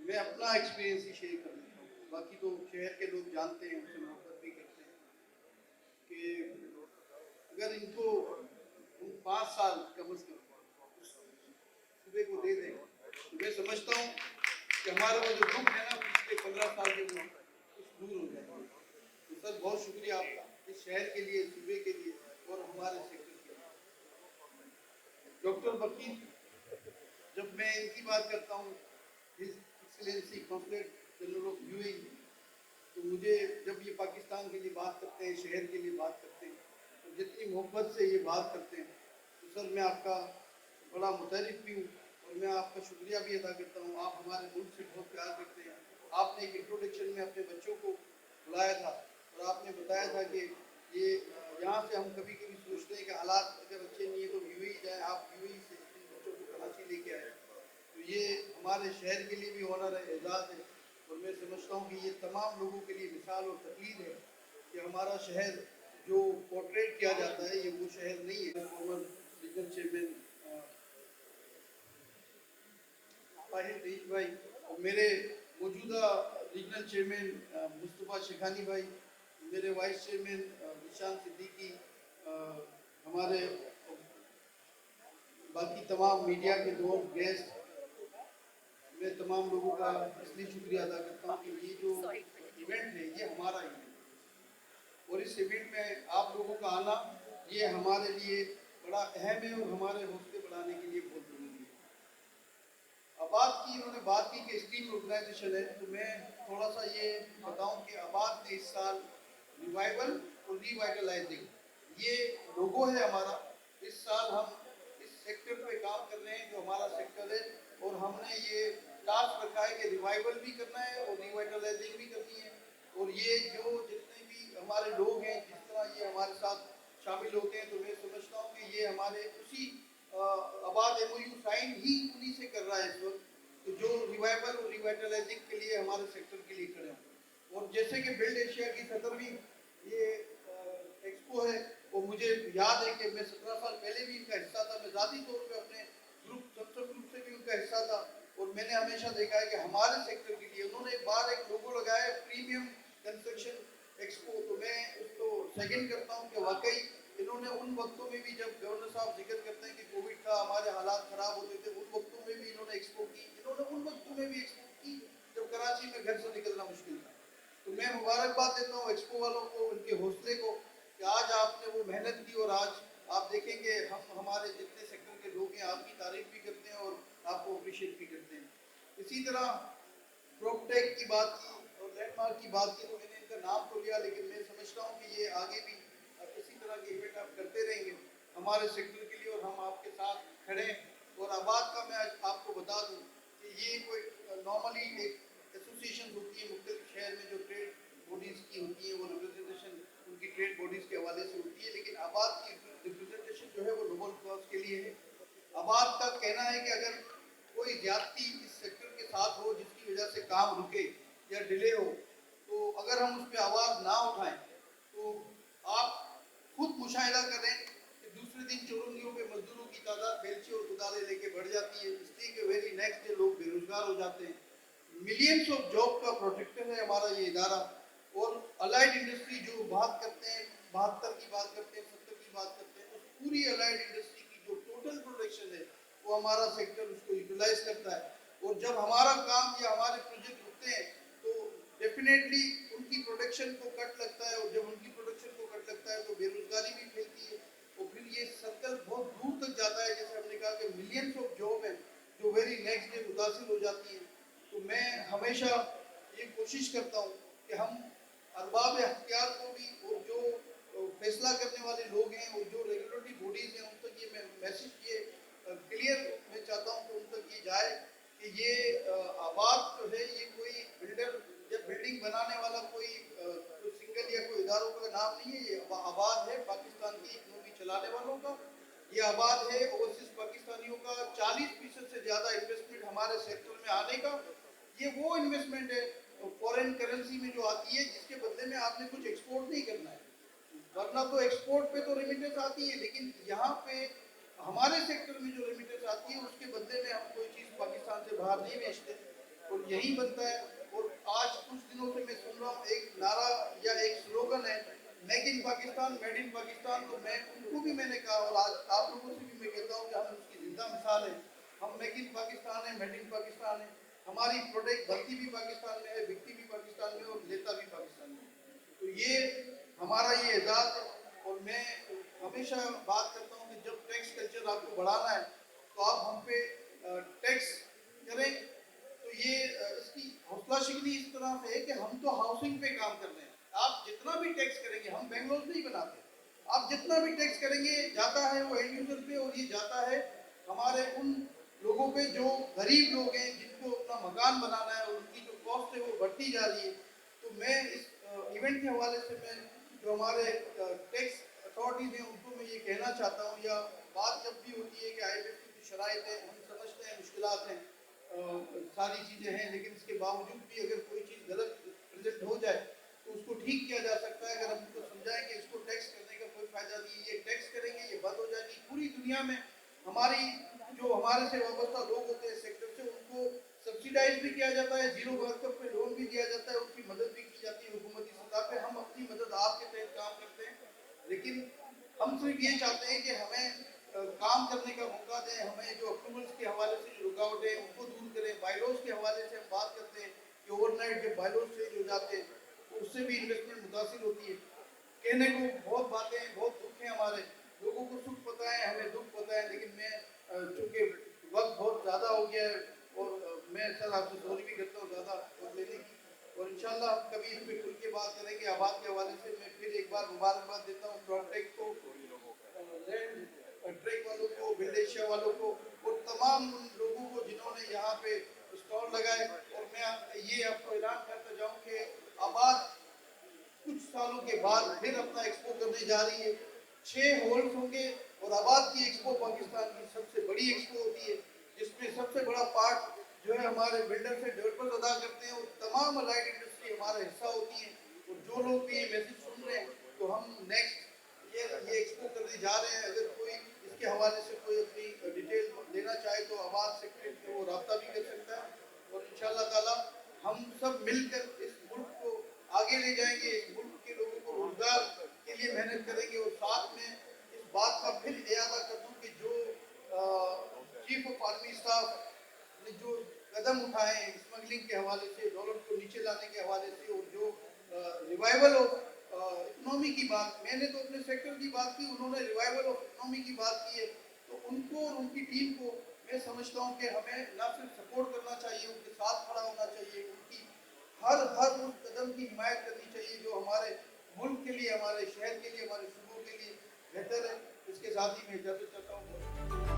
मैं अपना एक्सपीरियंस ही शेयर कर लेता हूँ, बाकी तो शहर के लोग जानते हैं, उनसे मोहब्बत भी करते हैं कि अगर इनको हम 5 साल कम अज कम सुबह को दे दें तो मैं समझता हूँ कि हमारा वो जो दुख है ना पिछले 15 साल के वो कुछ दूर हो जाएगा। तो सर बहुत शुक्रिया आपका इस शहर के लिए, सूबे के लिए और हमारे सेक्टर के लिए। डॉक्टर वकील, जब मैं इनकी बात करता हूँ, his excellency consulate general of UAE, तो मुझे जब ये पाकिस्तान के लिए बात करते हैं, शहर के लिए बात करते हैं, तो जितनी मोहब्बत से ये बात करते हैं, तो सर मैं आपका बड़ा मुतरिफ भी हूँ और मैं आपका शुक्रिया भी अदा करता हूँ। आप हमारे मुल्क से बहुत प्यार करते हैं। आपने एक इंट्रोडक्शन में अपने बच्चों को बुलाया था और आपने बताया था कि ये यहाँ से हम कभी कभी सोचते हैं कि हालात अगर अच्छे नहीं है तो यूएई जाए, आप यूएई से इन बच्चों को कराची लेके आए, तो ये हमारे शहर के लिए भी ऑनर है, एजाज़ है। और मैं समझता हूँ कि ये तमाम लोगों के लिए मिसाल और तकलीद है कि हमारा शहर जो पोर्ट्रेट किया जाता है ये वो शहर नहीं है। Farmer regional chairman Tahir rice भाई और मेरे मौजूदा रीजनल चेयरमैन मुस्तफ़ा शिखानी भाई, मेरे वाइस चेयरमैन निशान सिद्दीकी, हमारे बाकी तमाम मीडिया के दोस्त गेस्ट, मैं तमाम लोगों का इसलिए शुक्रिया अदा करता हूँ कि ये जो इवेंट है ये हमारा ही है और इस इवेंट में आप लोगों का आना ये हमारे लिए बड़ा अहम है और हमारे हौसले बढ़ाने के लिए बहुत ज़रूरी है। आबाद की इन्होंने बात की कि स्टीम ऑर्गेनाइजेशन है, तो मैं थोड़ा सा ये बताऊं कि आबाद ने इस साल रिवाइवल और रिवाइटलाइजिंग ये लोगो है हमारा। इस साल हम इस सेक्टर पे काम कर रहे हैं जो हमारा सेक्टर है और हमने ये टास्क रखा है कि रिवाइवल भी करना है और रिवाइटलाइजिंग भी करनी है। और ये जो जितने भी हमारे लोग हैं, जिस तरह ये हमारे साथ शामिल होते हैं, तो मैं समझता हूँ कि ये हमारे उसी आबाद एमओयू साइन ही उन्हीं से कर रहा है इस वक्त, तो जो रिवाइवल और रिवाइटलाइजिंग के लिए हमारे सेक्टर के लिए खड़े हैं। और जैसे कि बिल्ड एशिया की 17वीं ये एक्सपो है, और मुझे याद है कि मैं 17 साल पहले भी इनका हिस्सा था, मैं ज़ाती तौर पे अपने ग्रुप सबसे ग्रुप से भी उनका हिस्सा था। और मैंने हमेशा देखा है कि हमारे सेक्टर के लिए उन्होंने एक बार एक लोगो लगाया है प्रीमियम कंस्ट्रक्शन एक्सपो, तो मैं उसको सेकंड करता हूँ कि वाकई इन्होंने उन वक्तों में भी जब गवर्नर साहब जिक्र करते हैं कि कोविड था, हमारे हालात खराब होते थे, उन वक्तों में भी इन्होंने एक्सपो की, इन्होंने उन वक्तों में भी एक्सपो की जब कराची में घर से निकलना मुश्किल था। तो मैं मुबारकबाद देता हूँ एक्सपो वालों को, उनके हौसले को कि आज आपने वो मेहनत की और आज आप देखेंगे हम हमारे जितने सेक्टर के लोग हैं आपकी तारीफ भी करते हैं और आपको अप्रिशिएट भी करते हैं। इसी तरह प्रोपटेक की बात की और लैंडमार्क की बात की, तो मैंने इनका नाम तो लिया, लेकिन मैं समझता हूँ कि ये आगे भी इसी तरह के इवेंट आप करते रहेंगे हमारे सेक्टर के लिए और हम आपके साथ खड़े हैं। और आबाद का मैं आपको बता दूँ कि ये कोई नॉर्मली एक एसोसिएशन होती है मुख्तलिफ शहर में जो ट्रेड बॉडीज़ की होती है, वो रिप्रेजेंटेशन उनकी ट्रेड बॉडीज़ के हवाले से होती है, लेकिन आबाद की रिप्रेजेंटेशन जो है वो नोबल कॉज के लिए है। आबाद का कहना है कि अगर कोई ज्यादती इस सेक्टर के साथ हो जिसकी वजह से काम रुके या डिले हो, तो अगर हम उस पर आवाज़ ना उठाएं तो आप खुद मुशाहिदा करें कि दूसरे दिन चुरंगियों पे मजदूरों की तादाद बेलचे और कुदाले लेके बढ़ जाती है, इसलिए कि वेरी नेक्स्ट डे लोग बेरोजगार हो जाते हैं। मिलियंस ऑफ जॉब का प्रोटेक्टर है हमारा ये इदारा। और अलाइड इंडस्ट्री जो बात करते हैं, 72 की बात करते हैं, 70 की बात करते हैं, उस पूरी अलाइड इंडस्ट्री की जो टोटल प्रोडक्शन है वो हमारा सेक्टर उसको यूटिलाइज करता है। और जब हमारा काम या हमारे प्रोजेक्ट रुकते हैं तो डेफिनेटली उनकी प्रोडक्शन को कट लगता है, और जब उनकी प्रोडक्शन को कट लगता है तो बेरोजगारी भी फैलती है और फिर ये सर्कल बहुत दूर तक जाता है। जैसे हमने कहा कि मिलियंस ऑफ जॉब है जो वेरी नेक्स्ट डे मुतासिर हो जाती है। तो मैं हमेशा ये कोशिश करता हूँ कि हम अरबाब अख्तियार को भी और जो फैसला करने वाले लोग हैं और जो रेगुलेटरी बॉडीज हैं उन तक ये मैसेज ये क्लियर मैं चाहता हूँ कि उन तक ये जाए कि ये आबाद जो है ये कोई बिल्डर या बिल्डिंग बनाने वाला कोई सिंगल या कोई इदारों का नाम नहीं है। ये आबाद है पाकिस्तान की इकोनॉमी चलाने वालों का, ये आबाद है ओवरसीज पाकिस्तानियों का। 40% से ज़्यादा इन्वेस्टमेंट हमारे सेक्टर में आने का, ये वो इन्वेस्टमेंट है फॉरेन करेंसी में जो आती है जिसके बदले में आपने कुछ एक्सपोर्ट नहीं करना है, वरना तो एक्सपोर्ट पे तो रेमिटेंस आती है, लेकिन यहाँ पे हमारे सेक्टर में जो रेमिटेंस आती है उसके बदले में हम कोई चीज़ पाकिस्तान से बाहर नहीं बेचते। और यही बनता है। और आज कुछ दिनों से मैं सुन रहा हूँ एक नारा या एक स्लोगन है, make in Pakistan, made in Pakistan. तो मैं उनको भी मैंने कहा और आज आप लोगों से भी मैं कहता हूँ कि हम उसकी जिंदा मिसाल है। हम मेक इन पाकिस्तान है, मेड इन पाकिस्तान है। हमारी प्रोडक्ट बनती भी पाकिस्तान में है, बिकती भी पाकिस्तान में और लेता भी पाकिस्तान में। तो ये हमारा ये एजाज है। और मैं हमेशा बात करता हूँ कि जब टैक्स कल्चर आपको बढ़ाना है तो आप हम पे टैक्स करें। तो ये इसकी हौसला शिकनी इस तरह से है कि हम तो हाउसिंग पे काम कर रहे हैं। आप जितना भी टैक्स करेंगे, हम बेंगलोर नहीं बनाते, आप जितना भी टैक्स करेंगे जाता है वो एंड यूजर पे, और ये जाता है हमारे उन लोगों पे जो गरीब लोग हैं, जिनको अपना मकान बनाना है और उनकी जो कॉस्ट है वो बढ़ती जा रही है। तो मैं इस इवेंट के हवाले से मैं जो हमारे टैक्स अथॉरिटीज हैं उनको मैं ये कहना चाहता हूँ, या बात जब भी होती है कि IMF की जो शराइत है, हम समझते हैं मुश्किलात हैं, सारी चीज़ें हैं, लेकिन इसके बावजूद भी अगर कोई चीज़ गलत प्रेजेंट हो जाए तो उसको ठीक किया जा सकता है। अगर हम उनको समझाएं कि इसको टैक्स करने का कोई फायदा नहीं है, ये टैक्स करेंगे ये बंद हो जाएगी। पूरी दुनिया में हमारी जो हमारे से वाबस्ता लोग होते हैं सेक्टर से, उनको सब्सिडाइज भी किया जाता है, जीरो मार्कअप पे लोन भी दिया जाता है, उनकी मदद भी की जाती है हुकूमती सतह पे। हम अपनी मदद आपके तहत काम करते हैं, लेकिन हम सिर्फ ये चाहते हैं कि हमें काम करने का मौका दें। हमें जो अप्रूवल्स के हवाले से जो रुकावटें हैं उनको दूर करें। बायलॉज के हवाले से हम बात करते हैं कि ओवरनाइट जब बायलॉज चेंज हो जाते हैं तो उससे भी इन्वेस्टमेंट मुतासिर होती है। कहने को बहुत बातें हैं, बहुत दुख है, हमारे लोगों को सुख पता है, हमें दुख पता है, लेकिन मैं चूँकि वक्त बहुत ज़्यादा हो गया है और मैं सर आपसे सॉरी भी करता हूँ ज़्यादा और लेने की, और इंशाल्लाह कभी इस पर खुल के बात करेंगे। आबाद के हवाले से मैं फिर एक बार मुबारकबाद देता हूँ प्रोटेक्ट को, ट्रेक वालों को, विंडेशिया वालों को और तमाम उन लोगों को जिन्होंने यहाँ पे स्टॉल लगाए। और मैं ये आपको ऐलान करता जाऊँ कि आबाद कुछ सालों के बाद फिर अपना एक्सपो करने जा रही है। 6 हॉल्स होंगे और आबाद की एक्सपो पाकिस्तान की सबसे बड़ी एक्सपो होती है, जिसमें सबसे बड़ा पार्ट जो है हमारे बिल्डर्स से डेवलपर्स अदा करते हैं और तमाम अलाइड इंडस्ट्री हमारा हिस्सा होती है। और जो लोग भी ये मैसेज सुन रहे हैं, तो हम नेक्स्ट ये एक्सपो करने जा रहे हैं। अगर कोई इसके हवाले से कोई अपनी डिटेल देना चाहे तो आबाद सेक्रेटरी से वो रब्ता भी कर सकता है। और इंशाअल्लाह ताला हम सब मिलकर इस मुल्क को आगे ले जाएंगे, इस मुल्क के लोगों को रोजगार के लिए मेहनत करेंगे। और साथ में इस बात का फिर इरादा कर दूं कि जो चीफ ऑफ आर्मी स्टाफ ने जो कदम उठाए हैं स्मगलिंग के हवाले से, डॉलर को नीचे लाने के हवाले से, और जो रिवाइवल ऑफ इकोनॉमी की बात, मैंने तो अपने सेक्टर की बात की, उन्होंने रिवाइवल ऑफ इकोनॉमी की बात की है, तो उनको और उनकी टीम को मैं समझता हूँ कि हमें ना सिर्फ सपोर्ट करना चाहिए, उनके साथ खड़ा होना चाहिए, उनकी हर उस कदम की हिमायत करनी चाहिए जो हमारे मुल्क के लिए, हमारे शहर के लिए, हमारे सूबों के लिए बेहतर है। इसके साथ ही मैं इजाजत चाहता हूँ।